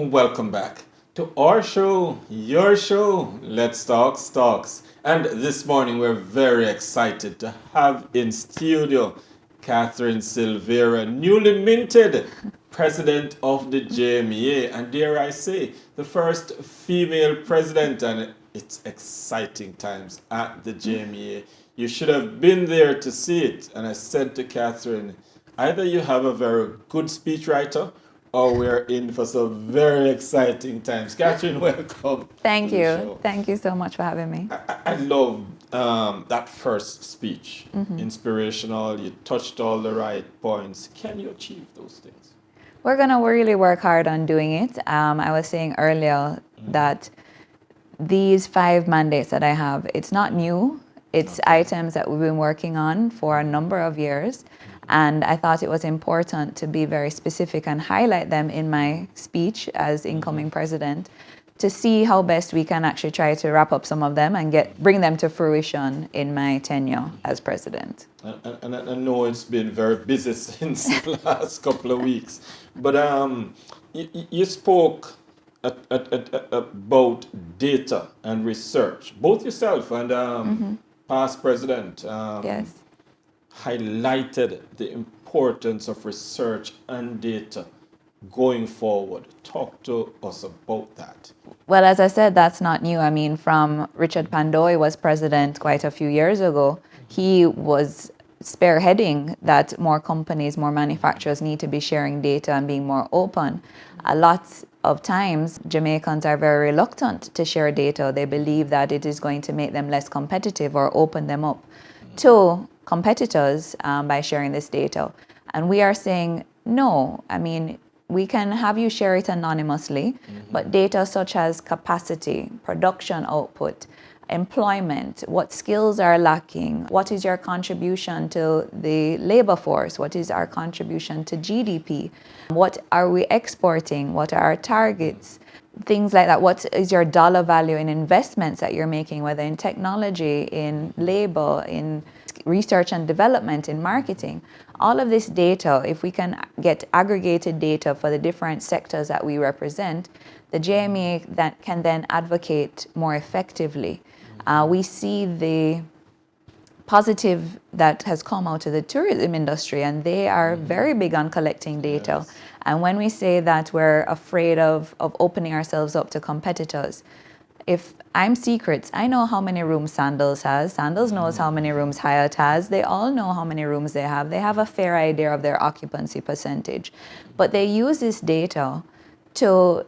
Welcome back to our show, your show, Let's Talk Stocks. And this morning we're very excited to have in studio Kathryn Silvera, newly minted president of the JMEA, and dare I say, the first female president. And it's exciting times at the JMEA. You should have been there to see it. And I said to Kathryn, either you have a very good speechwriter or we're in for some very exciting times. Kathryn, welcome. Thank you. Thank you so much for having me. I love that first speech. Inspirational. You touched all the right points. Can you achieve those things? We're going to really work hard on doing it. I was saying earlier that these 5 mandates that I have, it's not new. It's items that we've been working on for a number of years. And I thought it was important to be very specific and highlight them in my speech as incoming president to see how best we can actually try to wrap up some of them and bring them to fruition in my tenure as president. And I know it's been very busy since the last couple of weeks. But you spoke about data and research, both yourself and past president. Yes. Highlighted the importance of research and data going forward. Talk to us about that. Well, as I said, that's not new. I mean, from Richard Pandoy was president quite a few years ago, he was spearheading that more companies, more manufacturers need to be sharing data and being more open. A lot of times, Jamaicans are very reluctant to share data. They believe that it is going to make them less competitive or open them up to competitors by sharing this data. And we are saying, no, I mean, we can have you share it anonymously, but data such as capacity, production output, employment, what skills are lacking, what is your contribution to the labor force, what is our contribution to GDP, what are we exporting, what are our targets, things like that. What is your dollar value in investments that you're making, whether in technology, in labor, in research and development, in marketing. All of this data, if we can get aggregated data for the different sectors that we represent, the JMEA that can then advocate more effectively. We see the positive that has come out of the tourism industry, and they are very big on collecting data. Yes. And when we say that we're afraid of opening ourselves up to competitors, if I'm Secrets, I know how many rooms Sandals has. Sandals knows how many rooms Hyatt has. They all know how many rooms they have. They have a fair idea of their occupancy percentage. But they use this data to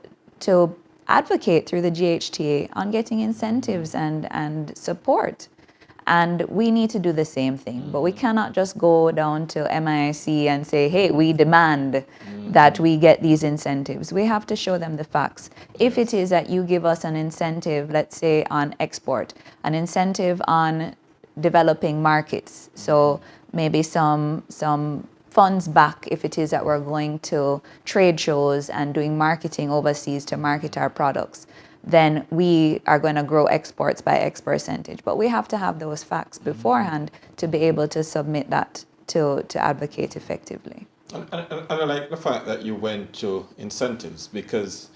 advocate through the GHTA on getting incentives and support. And we need to do the same thing. But we cannot just go down to MIC and say, hey, we demand that we get these incentives. We have to show them the facts. If it is that you give us an incentive, let's say on export, an incentive on developing markets, so maybe some funds back if it is that we're going to trade shows and doing marketing overseas to market our products, then we are going to grow exports by X percentage. But we have to have those facts beforehand to be able to submit that to advocate effectively. And I like the fact that you went to incentives, because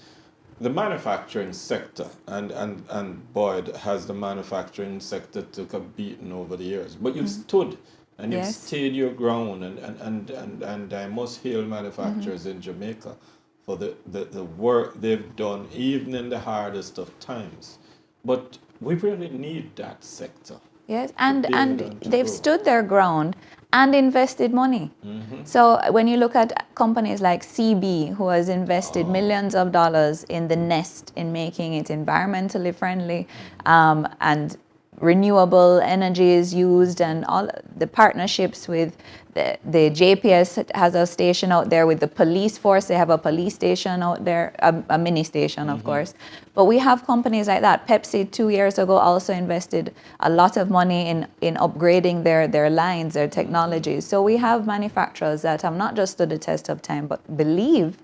the manufacturing sector, and Boyd has the manufacturing sector took a beating over the years, but you've stood and you've stayed your ground, and I must hail manufacturers in Jamaica for the work they've done, even in the hardest of times. But we really need that sector. Yes, and they've stood their ground and invested money. So when you look at companies like CB, who has invested millions of dollars in the nest, in making it environmentally friendly, and renewable energy is used, and all the partnerships with the JPS has a station out there with the police force. They have a police station out there, a mini station, of course. But we have companies like that. Pepsi 2 years ago also invested a lot of money in upgrading their lines, their technologies. So we have manufacturers that have not just stood the test of time, but believe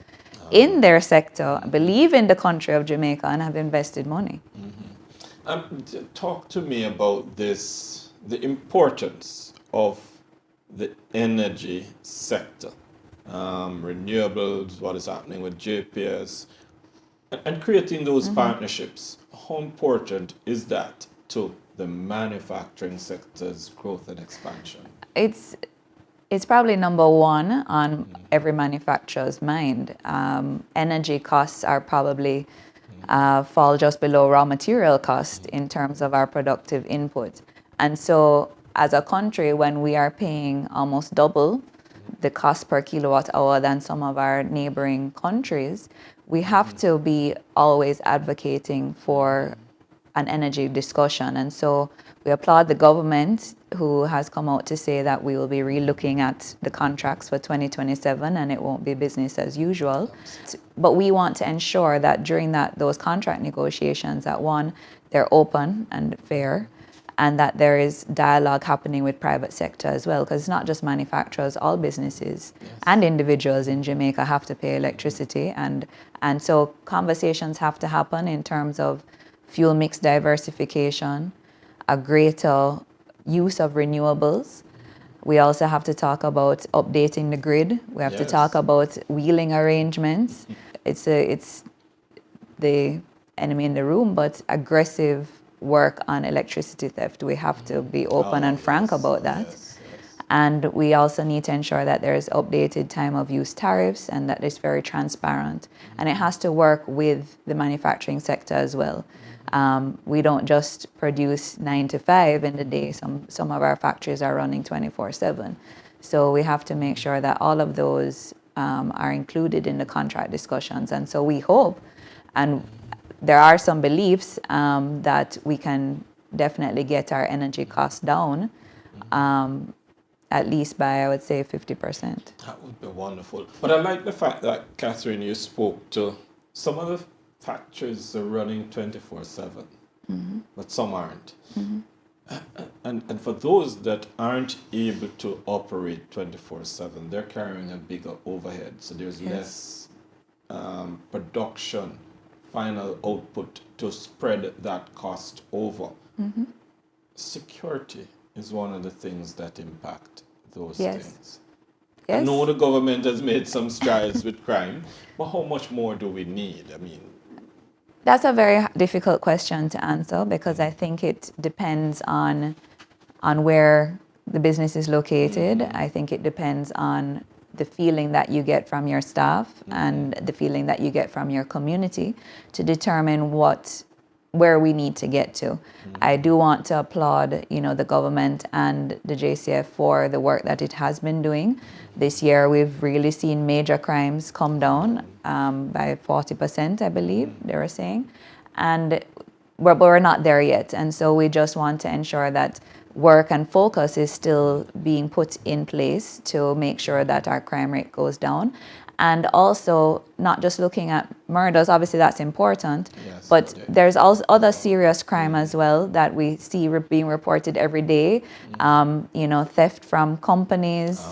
in their sector, believe in the country of Jamaica, and have invested money. Talk to me about this, the importance of the energy sector, renewables, what is happening with JPS. And creating those partnerships, how important is that to the manufacturing sector's growth and expansion? It's it's probably number one on every manufacturer's mind. Energy costs are probably fall just below raw material cost in terms of our productive input. And so as a country, when we are paying almost double the cost per kilowatt hour than some of our neighboring countries, we have to be always advocating for an energy discussion. And so we applaud the government who has come out to say that we will be relooking at the contracts for 2027 and it won't be business as usual. But we want to ensure that during those contract negotiations, that one, they're open and fair, and that there is dialogue happening with private sector as well, because it's not just manufacturers, all businesses and individuals in Jamaica have to pay electricity. And so conversations have to happen in terms of fuel mix diversification, a greater use of renewables. We also have to talk about updating the grid. We have to talk about wheeling arrangements. It's the enemy in the room, but aggressive work on electricity theft. We have to be open and frank about that. And we also need to ensure that there's updated time of use tariffs and that it's very transparent. And it has to work with the manufacturing sector as well. We don't just produce 9 to 5 in the day. Some of our factories are running 24/7. So we have to make sure that all of those are included in the contract discussions. And so we hope, and there are some beliefs that we can definitely get our energy costs down, at least by, I would say, 50%. That would be wonderful. But I like the fact that, Kathryn, you spoke to some of the factories are running 24/7, but some aren't. And for those that aren't able to operate 24/7, they're carrying a bigger overhead. So there's less production, final output to spread that cost over. Security is one of the things that impact those things. I know the government has made some strides with crime, but how much more do we need? I mean, that's a very difficult question to answer, because I think it depends on where the business is located. I think it depends on the feeling that you get from your staff and the feeling that you get from your community to determine where we need to get to. I do want to applaud, the government and the JCF for the work that it has been doing. This year, we've really seen major crimes come down by 40%, I believe they were saying. And we're not there yet. And so we just want to ensure that work and focus is still being put in place to make sure that our crime rate goes down. And also not just looking at murders, obviously that's important, but there's also other serious crime as well that we see being reported every day. Theft from companies.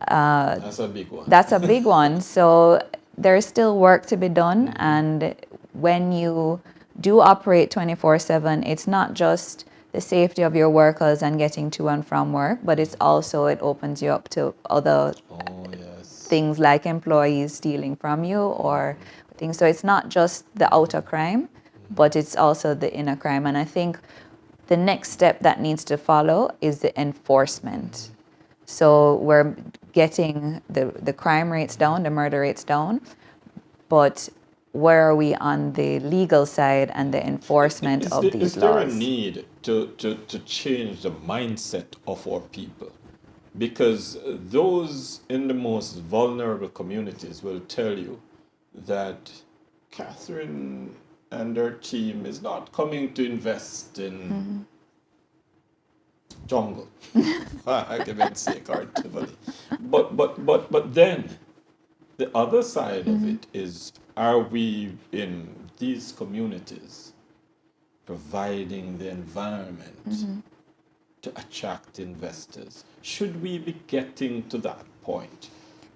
That's a big one. That's a big one. So there's still work to be done. And when you do operate 24/7, it's not just the safety of your workers and getting to and from work, but it opens you up to other things like employees stealing from you or things. So it's not just the outer crime, but it's also the inner crime. And I think the next step that needs to follow is the enforcement. So we're getting the crime rates down, the murder rates down, but where are we on the legal side and the enforcement of these laws? Is there a need to change the mindset of our people? Because those in the most vulnerable communities will tell you that Kathryn and her team is not coming to invest in jungle. I can say Tivoli. But then the other side of it is, are we in these communities providing the environment to attract investors? Should we be getting to that point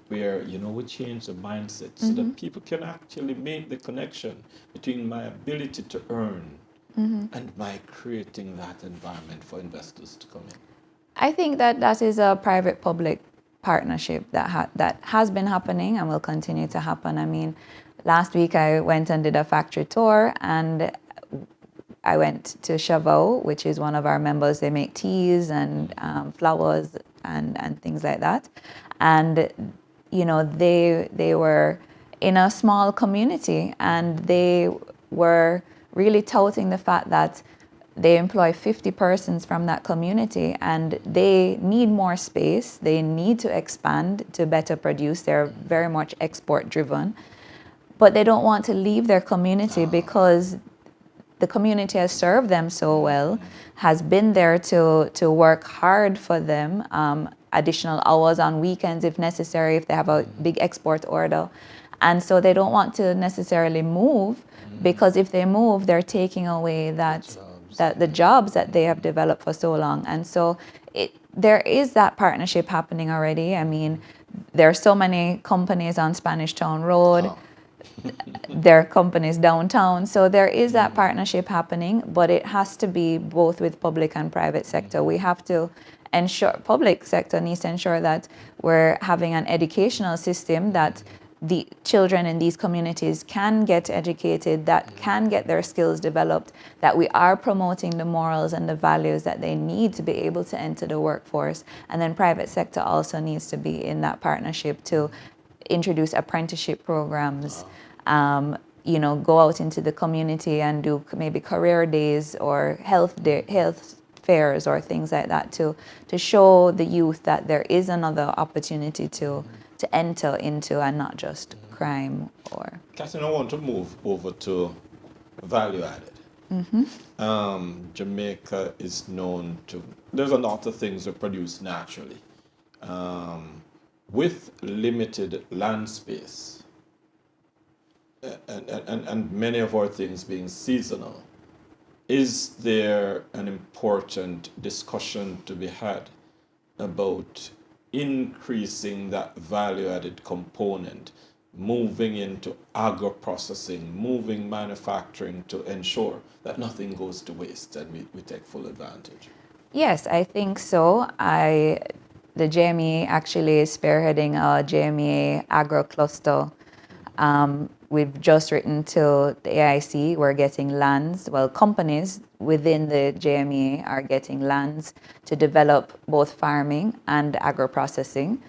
where, we change the mindset so that people can actually make the connection between my ability to earn and my creating that environment for investors to come in? I think that is a private-public partnership that has been happening and will continue to happen. I mean, Last week I went and did a factory tour, and I went to Chavot, which is one of our members. They make teas and flowers and things like that. And, you know, they were in a small community, and they were really touting the fact that they employ 50 persons from that community, and they need more space. They need to expand to better produce. They're very much export driven, but they don't want to leave their community because the community has served them so well, has been there to work hard for them, additional hours on weekends if necessary, if they have a big export order. And so they don't want to necessarily move, because if they move, they're taking away that the jobs that they have developed for so long. And so there is that partnership happening already. I mean, there are so many companies on Spanish Town Road. There are companies downtown. So there is that partnership happening, but it has to be both with public and private sector. We have to ensure, public sector needs to ensure that we're having an educational system that the children in these communities can get educated, that can get their skills developed, that we are promoting the morals and the values that they need to be able to enter the workforce. And then private sector also needs to be in that partnership to introduce apprenticeship programs, you know, go out into the community and do maybe career days or health fairs or things like that to show the youth that there is another opportunity to enter into, and not just crime or... Kathryn, I want to move over to value added. Jamaica is known to, there's a lot of things that produce naturally. With limited land space, and many of our things being seasonal, is there an important discussion to be had about increasing that value-added component, moving into agro-processing, moving manufacturing to ensure that nothing goes to waste and we take full advantage? Yes, I think so. The JMEA actually is spearheading a JMEA agro cluster. We've just written to the AIC, we're getting lands, well, companies within the JMEA are getting lands to develop both farming and agro-processing.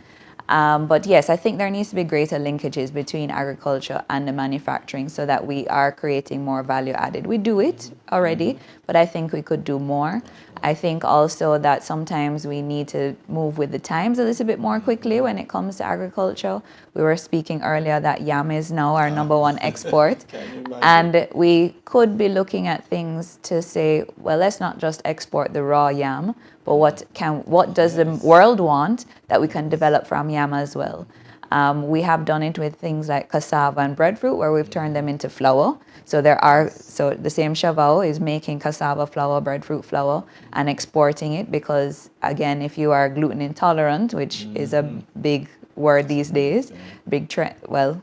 But yes, I think there needs to be greater linkages between agriculture and the manufacturing so that we are creating more value added. We do it already, but I think we could do more. I think also that sometimes we need to move with the times a little bit more quickly when it comes to agriculture. We were speaking earlier that yam is now our #1 export. And we could be looking at things to say, well, let's not just export the raw yam, but what does the world want that we can develop from yam as well? We have done it with things like cassava and breadfruit, where we've turned them into flour. So the same Chavao is making cassava flour, breadfruit flour, and exporting it because, again, if you are gluten intolerant, which is a big word these days, big trend, well,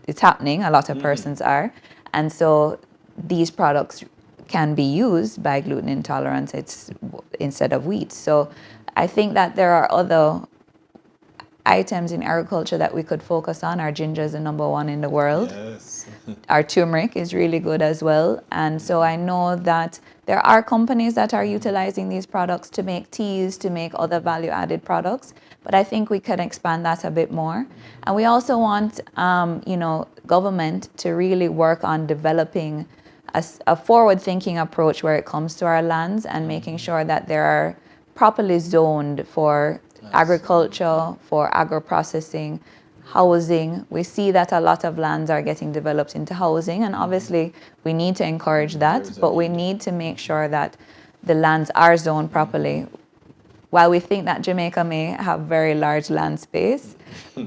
it's happening, a lot of persons are. And so these products can be used by gluten intolerance instead of wheat. So I think that there are other items in agriculture that we could focus on. Our ginger is the #1 in the world. Yes. Our turmeric is really good as well. And so I know that there are companies that are utilizing these products to make teas, to make other value-added products. But I think we can expand that a bit more. And we also want, government to really work on developing a forward-thinking approach where it comes to our lands and making sure that they are properly zoned for agriculture, for agro-processing, housing. We see that a lot of lands are getting developed into housing, and obviously we need to encourage that, but we need to make sure that the lands are zoned properly. While we think that Jamaica may have very large land space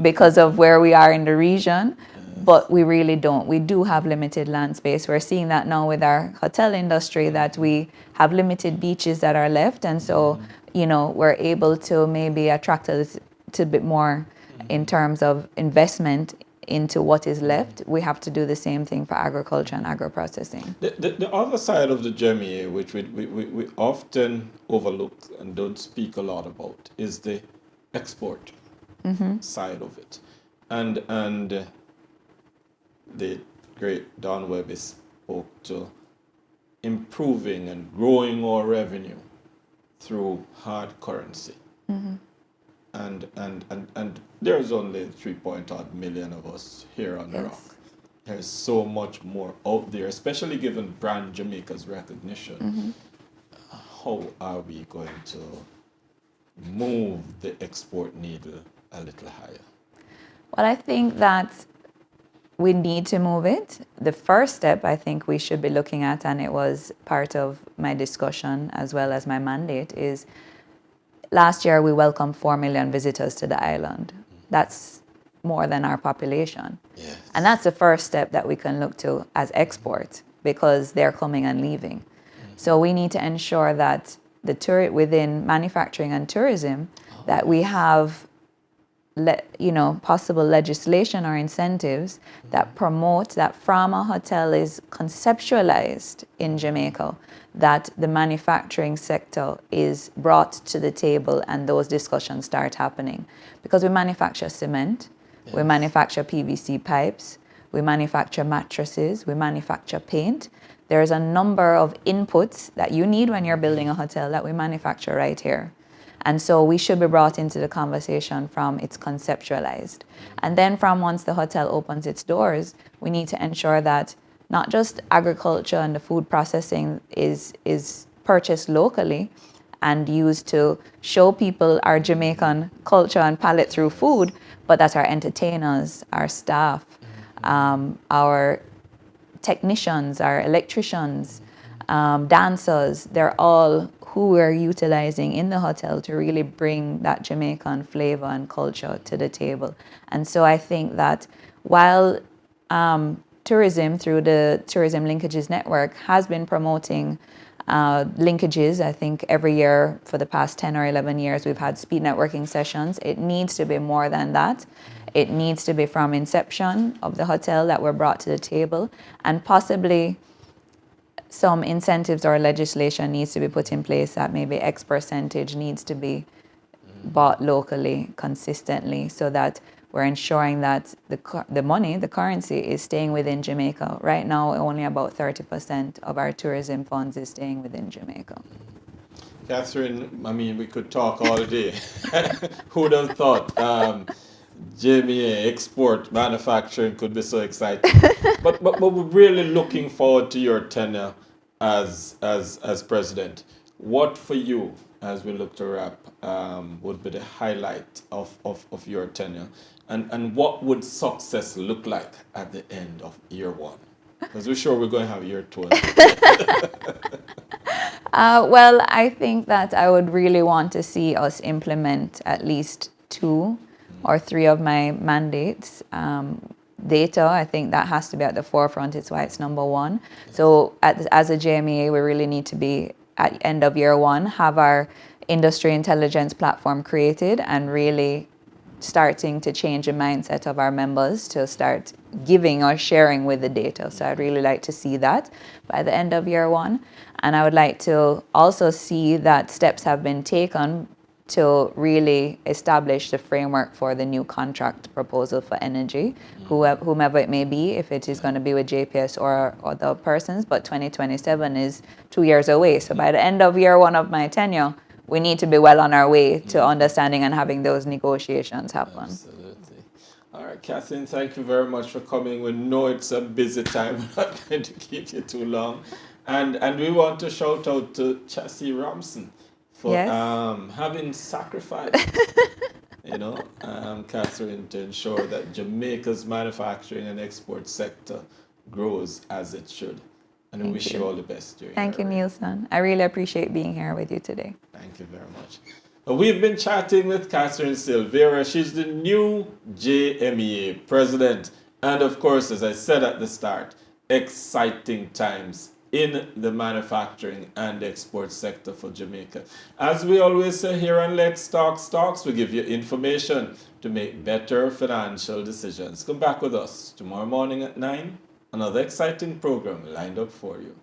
because of where we are in the region, but we really don't. We do have limited land space. We're seeing that now with our hotel industry, that we have limited beaches that are left, and so we're able to maybe attract a little bit more in terms of investment into what is left. We have to do the same thing for agriculture and agro-processing. The other side of the JMEA, which we often overlook and don't speak a lot about, is the export side of it. And the great Don Webby spoke to improving and growing our revenue through hard currency. And there's only 3 million of us here on the rock. Yes. There's so much more out there, especially given brand Jamaica's recognition. How are we going to move the export needle a little higher? Well, I think that we need to move it. The first step I think we should be looking at, and it was part of my discussion as well as my mandate, is last year we welcomed 4 million visitors to the island. That's more than our population. Yes. And that's the first step that we can look to as export, because they're coming and leaving. So we need to ensure that within manufacturing and tourism, that we have possible legislation or incentives that promote that from a hotel is conceptualized in Jamaica, that the manufacturing sector is brought to the table and those discussions start happening. Because we manufacture cement, we manufacture PVC pipes, we manufacture mattresses, we manufacture paint. There's a number of inputs that you need when you're building a hotel that we manufacture right here. And so we should be brought into the conversation from it's conceptualized. And then from once the hotel opens its doors, we need to ensure that not just agriculture and the food processing is purchased locally and used to show people our Jamaican culture and palate through food, but that our entertainers, our staff, our technicians, our electricians, dancers, they're all who we're utilizing in the hotel to really bring that Jamaican flavor and culture to the table. And so I think that while tourism through the Tourism Linkages Network has been promoting linkages, I think every year for the past 10 or 11 years we've had speed networking sessions. It needs to be more than that. It needs to be from inception of the hotel that we're brought to the table, and possibly some incentives or legislation needs to be put in place that maybe X percentage needs to be bought locally consistently, so that we're ensuring that the money, the currency, is staying within Jamaica. Right now, only about 30% of our tourism funds is staying within Jamaica. Kathryn, I mean, we could talk all day. Who would have thought JMEA export manufacturing could be so exciting? but we're really looking forward to your tenure as president. What for you, as we look to wrap, would be the highlight of your tenure? And what would success look like at the end of year one? Because we're sure we're going to have year two. Well, I think that I would really want to see us implement at least 2 or 3 of my mandates. Data, I think that has to be at the forefront. It's why it's number 1. So as a JMEA, we really need to be, at the end of year 1, have our industry intelligence platform created and really starting to change the mindset of our members to start giving or sharing with the data. So I'd really like to see that by the end of year 1. And I would like to also see that steps have been taken to really establish the framework for the new contract proposal for energy, whomever it may be, if it is going to be with JPS or other persons, but 2027 is 2 years away. So by the end of year 1 of my tenure, we need to be well on our way to understanding and having those negotiations happen. Absolutely. All right, Kathryn, thank you very much for coming. We know it's a busy time. We're not going to keep you too long. And we want to shout out to Chassie Ramson for having sacrificed, Kathryn, to ensure that Jamaica's manufacturing and export sector grows as it should. And we wish you all the best. Thank you, Nielsen. I really appreciate being here with you today. Thank you very much. We've been chatting with Kathryn Silvera. She's the new JMEA President. And of course, as I said at the start, exciting times in the manufacturing and export sector for Jamaica. As we always say here on Let's Talk Stocks, we give you information to make better financial decisions. Come back with us tomorrow morning at 9. Another exciting program lined up for you.